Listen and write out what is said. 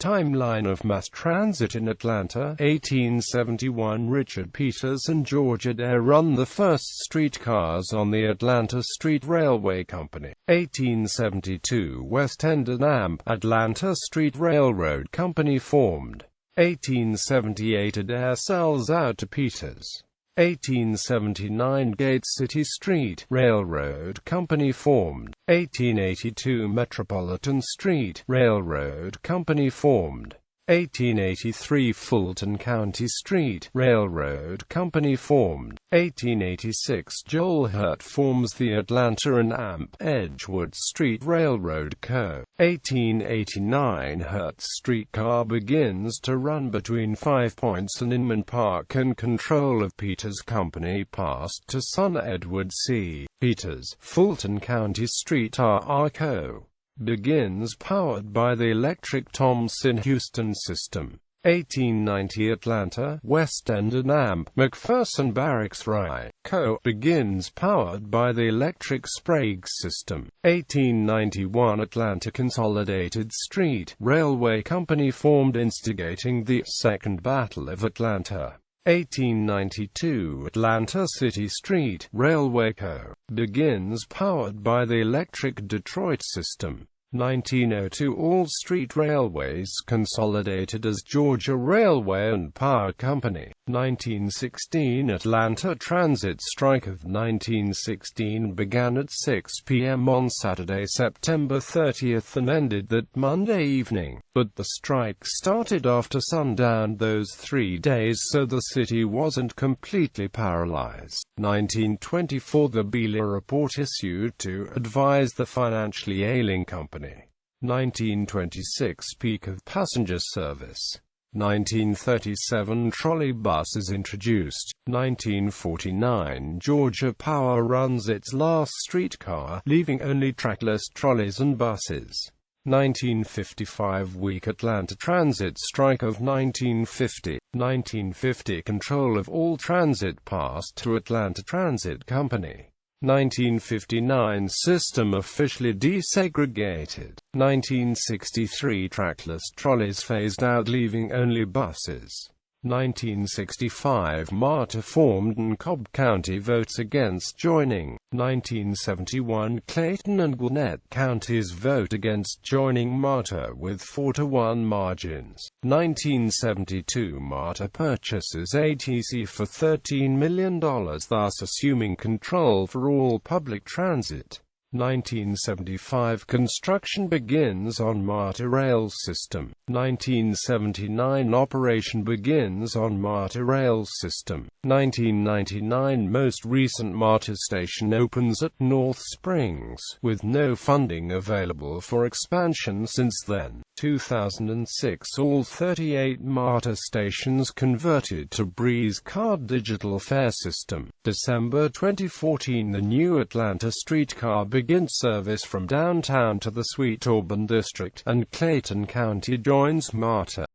Timeline of mass transit in Atlanta. 1871 – Richard Peters and George Adair run the first streetcars on the Atlanta Street Railway Company. 1872 – West End and Amp, Atlanta Street Railroad Company formed. 1878 – Adair sells out to Peters. 1879 – Gate City Street Railroad Company formed. 1882 – Metropolitan Street Railroad Company formed. 1883 – Fulton County Street Railroad Company formed. 1886 – Joel Hurt forms the Atlanta and Amp Edgewood Street Railroad Co. 1889 – Hurt's streetcar begins to run between Five Points and Inman Park, and control of Peters' company passed to son Edward C. Peters. Fulton County Street Co. begins, powered by the electric Thomson-Houston system. 1890 Atlanta, West End and Amp, McPherson Barracks Rye Co. begins, powered by the electric Sprague system. 1891 Atlanta Consolidated Street Railway Company formed, instigating the Second Battle of Atlanta. 1892 Atlanta City Street Railway Co. begins, powered by the electric Detroit system. 1902 All street railways consolidated as Georgia Railway and Power Company. 1916 Atlanta Transit strike of 1916 began at 6 p.m. on Saturday, September 30 and ended that Monday evening, but the strike started after sundown those 3 days, so the city wasn't completely paralyzed. 1924 The Beeler Report issued to advise the financially ailing company. 1926 Peak of passenger service. 1937 Trolley bus is introduced. 1949 Georgia Power runs its last streetcar, leaving only trackless trolleys and buses. 1955 Weak Atlanta Transit strike of 1950. 1950 Control of all transit passed to Atlanta Transit Company. 1959 System officially desegregated. 1963 Trackless trolleys phased out, leaving only buses. 1965 MARTA formed and Cobb County votes against joining. 1971 Clayton and Gwinnett counties vote against joining MARTA with 4-1 margins. 1972 MARTA purchases ATC for $13 million, thus assuming control for all public transit. 1975 Construction begins on MARTA rail system. 1979 Operation begins on MARTA rail system. 1999 Most recent MARTA station opens at North Springs, with no funding available for expansion since then. 2006 All 38 MARTA stations converted to Breeze Card digital fare system. December 2014 The new Atlanta streetcar begins service from downtown to the Sweet Auburn district, and Clayton County joins MARTA.